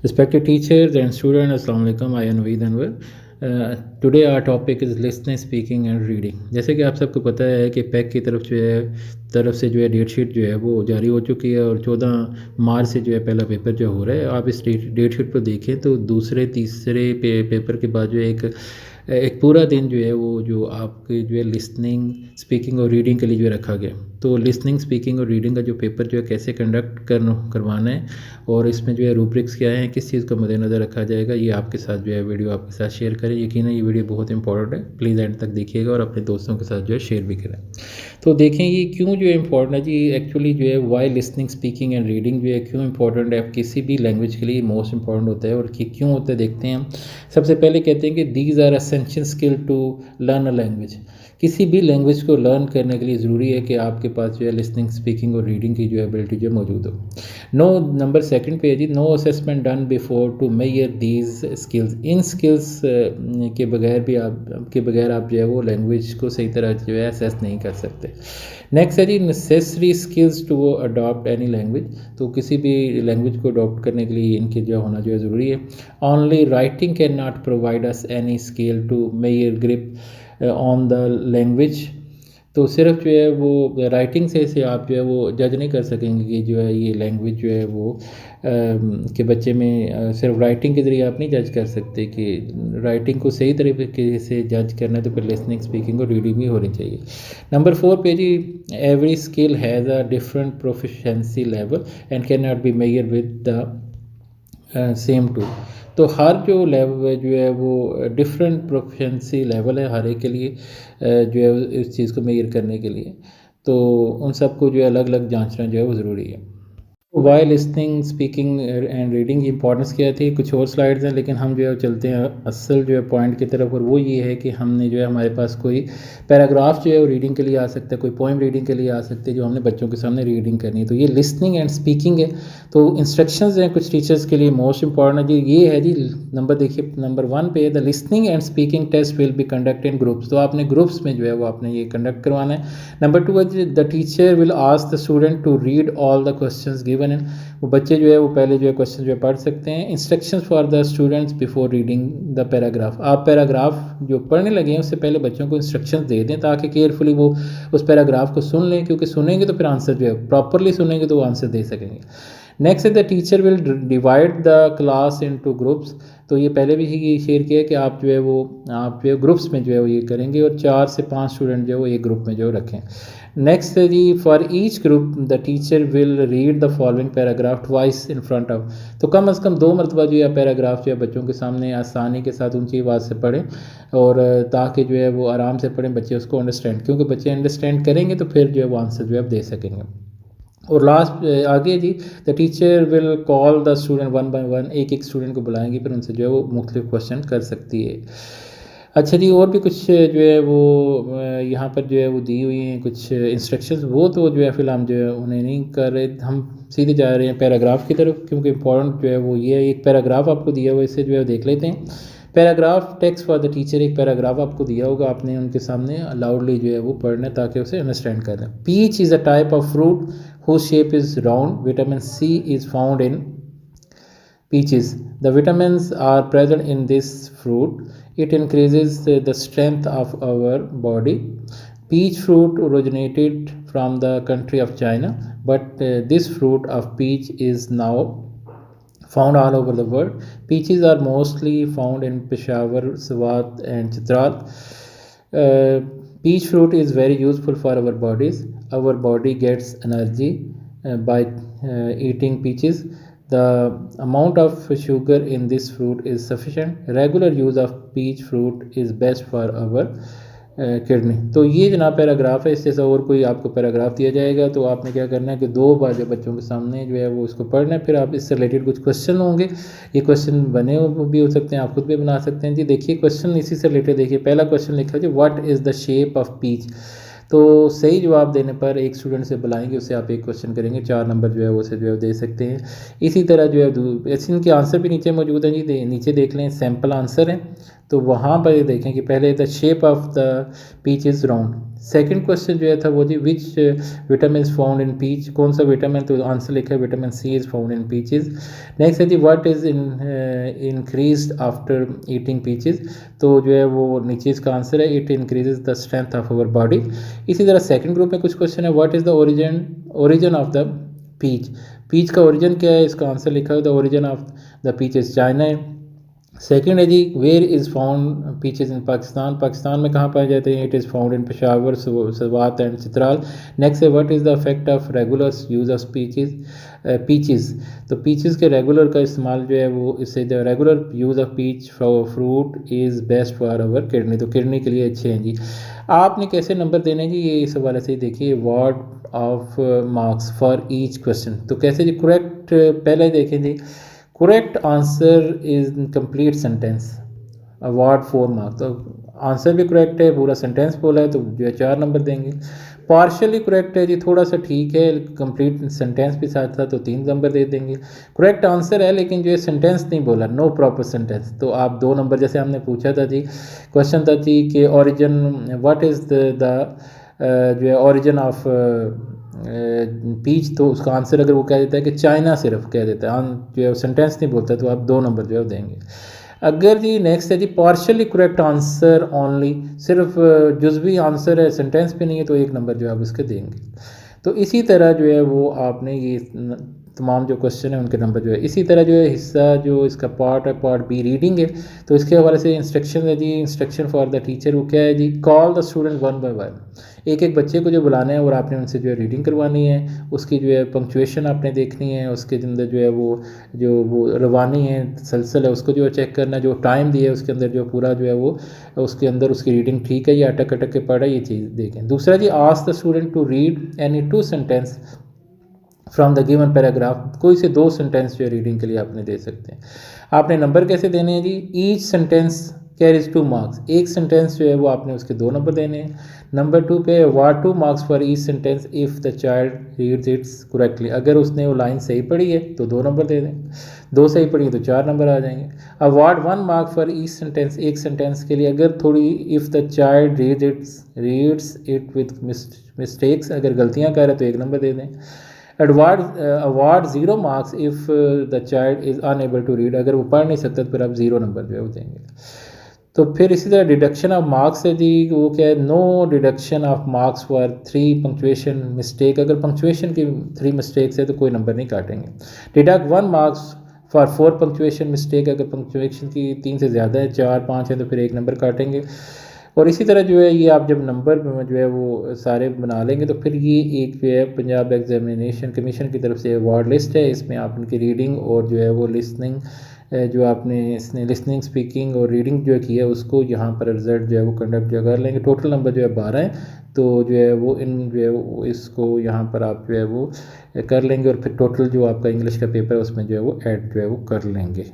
Respected teachers and students, Assalamu alaikum. I am Naveed Anwar. Today our topic is listening, speaking and reading. जैसे कि आप सबको पता है कि पैक की तरफ से जो है डेट शीट जो है वो जारी हो चुकी है और 14 मार्च से जो है पहला पेपर जो हो रहा है। आप इस डेट शीट पर देखें तो दूसरे तीसरे पेपर के बाद जो है एक पूरा दिन जो है वो जो आपके जो है लिसनिंग, स्पीकिंग और रीडिंग के लिए जो है रखा गया। तो लिसनिंग, स्पीकिंग और रीडिंग का जो पेपर जो है कैसे कंडक्ट करवाना है और इसमें जो है रूब्रिक्स क्या हैं, किस चीज़ को मद्देनज़र रखा जाएगा, ये आपके साथ जो है वीडियो आपके साथ शेयर करें। यकीनन ये वीडियो बहुत इंपॉर्टेंट है, प्लीज़ एंड तक देखिएगा और अपने दोस्तों के साथ जो है शेयर भी करें। तो देखें ये क्यों जो है इंपॉर्टेंट है जी। एक्चुअली जो है why listening, speaking and reading जो है क्यों इंपॉर्टेंट है, किसी भी लैंग्वेज के लिए मोस्ट इंपॉर्टेंट होता है और क्यों होता है देखते हैं हम। सबसे पहले कहते हैं कि these are essential skill to learn a language. किसी भी लैंग्वेज को लर्न करने के लिए ज़रूरी है कि आपके पास जो है लिसनिंग, स्पीकिंग और रीडिंग की जो एबिलिटी जो मौजूद हो। नो नंबर सेकंड पे है जी, no assessment done before to measure these skills. इन स्किल्स के बगैर आप जो है वो लैंग्वेज को सही तरह जो है असेस नहीं कर सकते। नेक्स्ट है जी, necessary skills to adopt any language. तो किसी भी लैंग्वेज को अडॉप्ट करने के लिए इनके जो होना जो है ज़रूरी है। Only writing can not provide us any skill to measure grip on the language. तो सिर्फ जो है वो राइटिंग से आप जो है वो जज नहीं कर सकेंगे कि जो है ये लैंग्वेज जो है वो के बच्चे में सिर्फ राइटिंग के ज़रिए आप नहीं जज कर सकते कि राइटिंग को सही तरीके से जज करना है तो फिर लिसनिंग, स्पीकिंग और रीडिंग भी होनी चाहिए। नंबर 4 पे जी, every skill has a different proficiency level and can not be measure with the same tool. तो हर जो लेवल जो है वो डिफरेंट प्रोफिशेंसी लेवल है हर एक के लिए जो है इस चीज़ को मेजर करने के लिए। तो उन सबको जो है अलग अलग जांचना जो है वो ज़रूरी है। Why listening, speaking and reading की इंपॉर्टेंस क्या थी, कुछ और स्लाइड्स हैं लेकिन हम जो है चलते हैं असल जो है पॉइंट की तरफ। और वो ये है कि हमने जो है हमारे पास कोई पैराग्राफ जो है वो रीडिंग के लिए आ सकता है, कोई पोइम रीडिंग के लिए आ सकती है जो हमने बच्चों के सामने रीडिंग करनी है। तो ये लिसनिंग एंड स्पीकिंग है। तो इंस्ट्रक्शंस हैं कुछ टीचर्स के लिए मोस्ट इंपॉर्टेंट है जी। ये है जी नंबर, देखिए नंबर 1 पे the listening and speaking test will be conduct in groups. तो आपने ग्रुप्स में जो है वो आपने ये कंडक्ट करवाना है। नंबर 2 है the teacher will ask the student to read all the questions given in. वो बच्चे जो है वो पहले जो है क्वेश्चन जो है पढ़ सकते हैं। Instructions for the students before reading the paragraph. आप पैराग्राफ जो पढ़ने लगे हैं उससे पहले बच्चों को इंस्ट्रक्शंस दे दें ताकि केयरफुली वो उस पैराग्राफ को सुन लें, क्योंकि सुनेंगे तो फिर आंसर जो है प्रॉपरली सुनेंगे तो वो आंसर दे सकेंगे। नेक्स्ट है the teacher will divide the class into groups. तो ये पहले भी ही शेयर किया कि आप जो है ग्रुप्स में जो है वो ये करेंगे और 4 से 5 स्टूडेंट जो है वो एक ग्रुप में जो रखें। नेक्स्ट है जी, for each group the teacher will read the following paragraph twice in front of. तो कम अज़ कम 2 मरतबा जो है पैराग्राफ जो है बच्चों के सामने आसानी के साथ ऊंची आवाज़ से पढ़ें और ताकि जो है वो आराम से पढ़ें, बच्चे उसको अंडरस्टैंड, क्योंकि बच्चे अंडरस्टैंड करेंगे तो फिर जो है वो आंसर जो है दे सकेंगे। और लास्ट आगे जी, the teacher will call the student one by one. एक एक स्टूडेंट को बुलाएंगे, फिर उनसे जो है वो मुख्तलिफ क्वेश्चन कर सकती है। अच्छा जी, और भी कुछ जो है वो यहाँ पर जो है वो दी हुई हैं कुछ इंस्ट्रक्शंस, वो तो जो है फिलहाल हम जो है उन्हें नहीं कर रहे, हम सीधे जा रहे हैं पैराग्राफ की तरफ, क्योंकि इंपॉर्टेंट जो है वो ये है। एक पैराग्राफ आपको दिया हुआ है, इससे जो है देख लेते हैं। Paragraph text for the teacher, एक पैराग्राफ आपको दिया होगा, आपने उनके सामने लाउडली जो है वो पढ़ना है ताकि उसे अंडरस्टैंड कर लें। Peach is a type of fruit whose shape is round. Vitamin C is found in peaches. The vitamins are present in this fruit. It increases the strength of our body. Peach fruit originated from the country of China, but this fruit of peach is now found all over the world. Peaches are mostly found in Peshawar, Swat and Chitral. Peach fruit is very useful for our bodies. Our body gets energy by eating peaches. The amount of sugar in this fruit is sufficient. Regular use of peach fruit is best for our kidney. तो ये जनाब paragraph है। इससे और कोई आपको paragraph दिया जाएगा तो आपने क्या करना है कि 2 बार जो बच्चों के सामने जो है वो इसको पढ़ना है, फिर आप इससे रिलेटेड कुछ क्वेश्चन होंगे, ये क्वेश्चन बने भी हो सकते हैं, आप खुद भी बना सकते हैं जी। देखिए क्वेश्चन इसी से रिलेटेड, देखिए पहला क्वेश्चन लिखा जी, what is the shape of peach. तो सही जवाब देने पर एक स्टूडेंट से बुलाएंगे, उससे आप एक क्वेश्चन करेंगे, 4 नंबर जो है वो से जो है दे सकते हैं। इसी तरह जो है ऐसे इनके आंसर भी नीचे मौजूद हैं जी, नीचे देख लें, सैम्पल आंसर हैं। तो वहाँ पर ये देखें कि पहले the shape of the peach is round. Second question जो है था वो जी which vitamin is found in peach, कौन सा विटामिन, तो आंसर लिखा है vitamin C is found in peaches. Next है जी what is increased after eating peaches, तो जो है वो नीचे इसका आंसर है it increases the strength of our body. इसी तरह सेकंड ग्रुप में कुछ क्वेश्चन है what is the origin of the peach, peach का ओरिजिन क्या है, इसका आंसर लिखा है the origin of the peach is China है। सेकेंड है जी where is found peaches in Pakistan, Pakistan में कहाँ पाए जाते हैं, it is found in Peshawar, Swat and Chitral. Next है what is the effect of regular use of peaches, तो पीचेस के रेगुलर का इस्तेमाल जो है वो इससे the regular use of peach fruit is best for our kidney, तो किडनी के लिए अच्छे हैं जी। आपने कैसे नंबर देने हैं जी, ये इस हवाले से देखिए ward of marks for each question, तो कैसे जी करेक्ट पहले देखें जी correct answer is complete sentence award 4 marks, तो आंसर भी करेक्ट है, पूरा सेंटेंस बोला है तो जो है 4 नंबर देंगे। पार्शली करेक्ट है जी, थोड़ा सा ठीक है, कंप्लीट सेंटेंस भी साथ था तो 3 नंबर दे देंगे। करेक्ट आंसर है लेकिन जो है सेंटेंस नहीं बोला, नो प्रॉपर सेंटेंस, तो आप 2 नंबर, जैसे हमने पूछा था जी क्वेश्चन था जी कि ओरिजिन व्हाट इज़ द जो है ओरिजिन ऑफ पीच, तो उसका आंसर अगर वो कह देता है कि चाइना सिर्फ कह देता है, जो है सेंटेंस नहीं बोलता, तो आप 2 नंबर जो है देंगे। अगर जी नेक्स्ट है जी पार्शली करेक्ट आंसर ओनली, सिर्फ जुज़वी आंसर है सेंटेंस पे नहीं है, तो 1 नंबर जो आप इसके देंगे। तो इसी तरह जो है वो आपने ये तमाम जो क्वेश्चन है उनके नंबर जो है, इसी तरह जो है हिस्सा जो इसका पार्ट है पार्ट बी रीडिंग है, तो इसके हवाले से इंस्ट्रक्शन है जी, इंस्ट्रक्शन फॉर द टीचर वो क्या है जी, call the student one by one, एक एक बच्चे को जो बुलाना है और आपने उनसे जो है रीडिंग करवानी है, उसकी जो है पंक्चुएशन आपने देखनी है, उसके अंदर जो है वो रवानी है सलसल है उसको जो है चेक करना है, जो टाइम दिया है उसके अंदर जो पूरा जो है वो उसके अंदर उसकी रीडिंग ठीक है या अटक अटक के पढ़ा, ये चीज़ देखें। दूसरा जी ask the student to read any 2 sentence from the given paragraph, कोई से 2 सेंटेंस जो है रीडिंग के लिए आपने दे सकते हैं। आपने नंबर कैसे देने हैं जी, ईच सेंटेंस कैरीज 2 मार्क्स, एक सेंटेंस जो है वो आपने उसके 2 नंबर देने हैं। नंबर 2 पे award 2 marks for each sentence if the child reads it's correctly, अगर उसने वो लाइन सही पढ़ी है तो 2 नंबर दे दें, 2 सही पढ़ी है तो 4 नंबर आ जाएंगे। Award 1 mark for each sentence, एक सेंटेंस के लिए अगर थोड़ी if the child reads it with mistakes, अगर गलतियाँ कर रहे तो 1 नंबर दे दें। Award 0 marks if the child is unable to read, अगर वो पढ़ नहीं सकता तो फिर आप 0 नंबर जो है वो देंगे। तो फिर इसी तरह डिडक्शन ऑफ मार्क्स है जी, वो क्या है, no deduction of marks for 3 punctuation mistake, अगर पंक्चुएशन की 3 मिस्टेक्स है तो कोई नंबर नहीं काटेंगे। Deduct 1 marks for 4 punctuation mistake, अगर पंक्चुएशन की 3 से ज़्यादा है, 4 5 है तो फिर 1 नंबर काटेंगे। और इसी तरह जो है ये आप जब नंबर जो है वो सारे बना लेंगे तो फिर ये एक जो है पंजाब एग्जामिनेशन कमीशन की तरफ से अवार्ड लिस्ट है, इसमें आप उनकी रीडिंग और जो है वो लिसनिंग जो आपने इसने लिसनिंग स्पीकिंग और रीडिंग जो की है उसको यहाँ पर रिजल्ट जो है वो कंडक्ट जो कर लेंगे। टोटल नंबर जो है 12 है, तो जो है वो इन जो है वो इसको यहाँ पर आप जो है वो कर लेंगे और फिर टोटल जो आपका इंग्लिश का पेपर है उसमें जो है वो ऐड जो है वो कर लेंगे।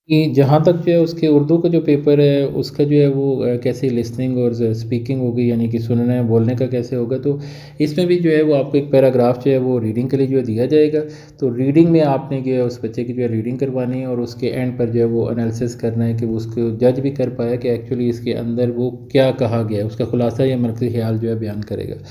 कि जहाँ तक जो है उसके उर्दू का जो पेपर है उसका जो है वो कैसे लिसनिंग और स्पीकिंग होगी, यानी कि सुनना बोलने का कैसे होगा, तो इसमें भी जो है वो आपको एक पैराग्राफ जो है वो रीडिंग के लिए जो है दिया जाएगा। तो रीडिंग में आपने जो है उस बच्चे की जो है रीडिंग करवानी है और उसके एंड पर जो है वो एनालिसिस करना है कि वो उसको जज भी कर पाया कि एक्चुअली इसके अंदर वो क्या कहा गया है, उसका खुलासा या मरकज़ी ख्याल जो है बयान करेगा।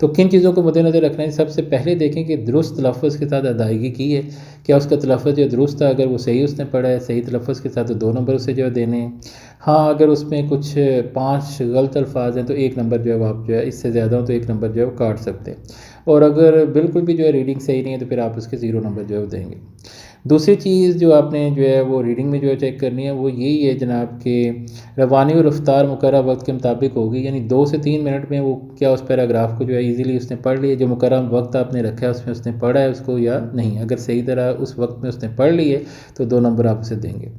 तो किन चीज़ों को मद्देनज़र रखना है, सबसे पहले देखें कि दुरुस्त तलफ़्फ़ुज़ के साथ अदायगी की है, क्या उसका तलफ़्फ़ुज़ जो दुरुस्त था, अगर वो सही उसने पढ़ा है सही तलफ़्फ़ुज़ के साथ तो 2 नंबर उसे जो है देने हैं। हाँ, अगर उसमें कुछ 5 गलत अल्फाज हैं तो 1 नंबर जो है वो आप जो है, इससे ज़्यादा हो तो 1 नंबर जो है वो काट सकते हैं। और अगर बिल्कुल भी जो है रीडिंग सही नहीं है तो फिर आप उसके 0 नंबर जो है वो देंगे। दूसरी चीज़ जो आपने जो है वो रीडिंग में जो है चेक करनी है वो यही है जनाब कि रवानी और रफ्तार मुकर्रर वक्त के मुताबिक होगी, यानी 2 से 3 मिनट में वो क्या उस पैराग्राफ को जो है इजीली उसने पढ़ लिया, जो मुकर्रर वक्त आपने रखा है उसमें उसने पढ़ा है उसको या नहीं, अगर सही तरह उस वक्त में उसने पढ़ ली है तो 2 नंबर आप उसे देंगे।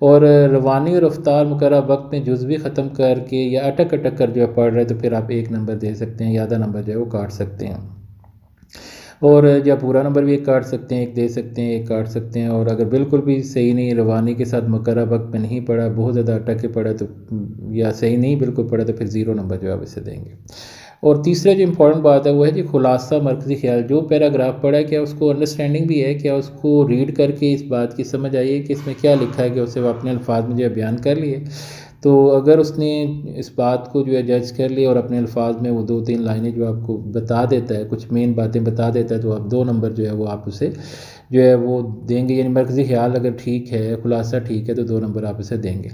और रवानी और रफ्तार मुकर्रर वक्त में जुज़वी ख़त्म करके या अटक अटक कर जो है पढ़ रहे हैं तो फिर आप 1 नंबर दे सकते हैं या आधा नंबर जो है वो काट सकते हैं। और या पूरा नंबर भी एक काट सकते हैं, एक दे सकते हैं, एक काट सकते हैं। और अगर बिल्कुल भी सही नहीं, रवानी के साथ मुकर्रर वक्त में नहीं पढ़ा, बहुत ज़्यादा अटक के पढ़ा तो या सही नहीं बिल्कुल पढ़ा तो फिर 0 नंबर जो है आप इसे देंगे। और तीसरा जो इम्पोर्टेंट बात है वो है कि खुलासा मरकज़ी ख्याल, जो पैराग्राफ पढ़ा है क्या उसको अंडरस्टैंडिंग भी है, क्या उसको रीड करके इस बात की समझ आई है कि इसमें क्या लिखा है, कि उसे वो अपने अल्फाज में जो है बयान कर लिए। तो अगर उसने इस बात को जो है जज कर लिया और अपने अल्फाज में वो 2-3 लाइनें जो आपको बता देता है, कुछ मेन बातें बता देता है, तो आप 2 नंबर जो है वो आप उसे जो है वो देंगे। यानी मरकज़ी ख्याल अगर ठीक है, खुलासा ठीक है, तो 2 नंबर आप उसे देंगे।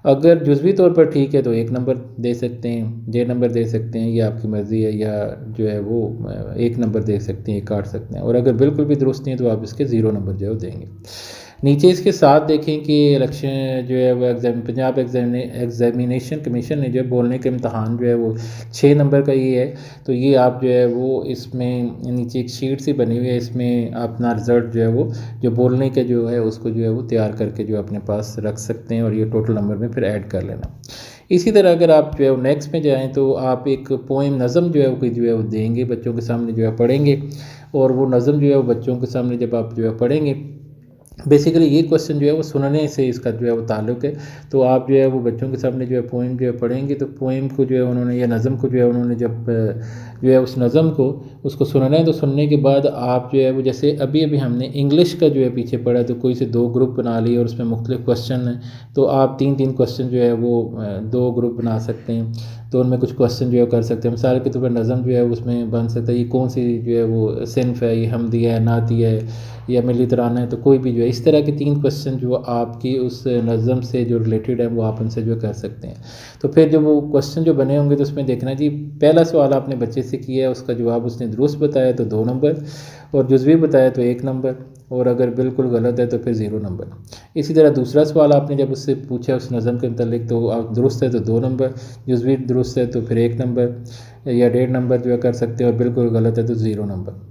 अगर जुज़वी तौर पर ठीक है तो 1 नंबर दे सकते हैं, डेढ़ नंबर दे सकते हैं, ये आपकी मर्ज़ी है, या जो है वो 1 नंबर दे सकते हैं, 1 काट सकते हैं। और अगर बिल्कुल भी दुरुस्त नहीं है तो आप इसके 0 नंबर जो है वो देंगे। नीचे इसके साथ देखें कि इलेक्शन जो है वो पंजाब एग्जामिनेशन कमीशन ने जो है बोलने के इम्तहान जो है वो 6 नंबर का ही है। तो ये आप जो है वो इसमें नीचे एक शीट सी बनी हुई है, इसमें अपना रिज़ल्ट जो है वो जो बोलने के जो है उसको जो है वो तैयार करके जो अपने पास रख सकते हैं, और ये टोटल नंबर में फिर ऐड कर लेना। इसी तरह अगर आप जो है नेक्स्ट में जाएँ तो आप एक पोएम नज़म जो है वो देंगे, बच्चों के सामने जो है पढ़ेंगे, और वो नज़म जो है वो बच्चों के सामने जब आप जो है पढ़ेंगे, बेसिकली ये क्वेश्चन जो है वो सुनने से इसका जो है वो ताल्लुक़ है। तो आप जो है वो बच्चों के सामने जो है पोएम जो है पढ़ेंगे, तो पोएम को जो है उन्होंने या नज़म को जो है उन्होंने जब जो है उस नज़म को उसको सुनना है, तो सुनने के बाद आप जो है वो जैसे अभी हमने इंग्लिश का जो है पीछे पढ़ा, तो कोई से 2 ग्रुप बना लिए और उसमें मुख्तलिफ क्वेश्चन हैं, तो आप 3-3 क्वेश्चन जो है वो 2 ग्रुप बना सकते हैं, तो उनमें कुछ क्वेश्चन जो है कर सकते हैं। मिसाल के तौर पर नज़म जो है उसमें बन सकता है ये कौन सी जो है वो सिन्फ़ है, ये हमदिया है, नातिया है, या मिली तराना है, तो कोई भी जो है इस तरह के 3 क्वेश्चन जो आपकी उस नज़म से जो रिलेटेड है वो आप उनसे जो कर सकते हैं। तो फिर जब वो क्वेश्चन जो बने होंगे तो उसमें देखना जी, पहला सवाल आपने बच्चे से किया है, उसका जवाब उसने दुरुस्त बताया तो 2 नंबर, और जुज़वी बताया तो 1 नंबर, और अगर बिल्कुल गलत है तो फिर 0 नंबर। इसी तरह दूसरा सवाल आपने जब उससे पूछा उस नज़म के मतलब, तो आप दुरुस्त है तो 2 नंबर, जुज़वी दुरुस्त है तो फिर 1 नंबर या डेढ़ नंबर जो है कर सकते हैं, और बिल्कुल गलत है तो 0 नंबर।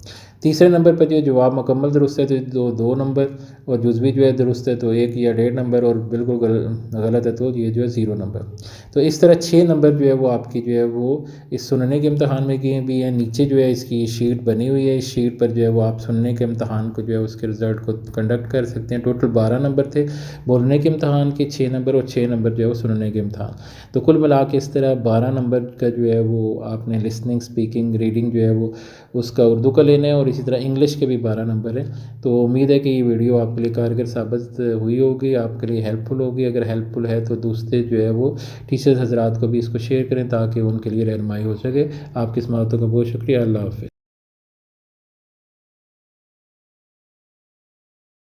तीसरे नंबर पर जो जवाब मुकम्मल दुरुस्त है तो 2 नंबर, और जुज़वी जो है दुरुस्त है तो 1 या डेढ़ नंबर, और बिल्कुल गलत है तो ये जो है 0 नंबर। तो इस तरह 6 नंबर जो है वो आपकी जो है वो इस सुनने के इम्तहान में किए भी हैं। नीचे जो है इसकी शीट बनी हुई है, इस शीट पर जो है वो आप सुनने के इम्तहान को जो है उसके रिज़ल्ट को कंडक्ट कर सकते हैं। टोटल 12 नंबर थे बोलने के इम्तहान के, 6 नंबर, और 6 नंबर जो है वो सुनने के इम्तहान। तो कुल मिला के इस तरह 12 नंबर का जो है वो आपने लिसनिंग, स्पीकिंग, रीडिंग जो है वो उसका उर्दू का लेना है, और इसी तरह इंग्लिश के भी 12 नंबर हैं। तो उम्मीद है कि ये वीडियो आपके लिए कारगर साबित हुई होगी, आपके लिए हेल्पफुल होगी। अगर हेल्पफुल है तो दूसरे जो है वो टीचर्स हज़रात को भी इसको शेयर करें ताकि उनके लिए रहनुमाई हो सके। आपकी इस मदद का बहुत शुक्रिया। अल्लाह हाफ़िज़।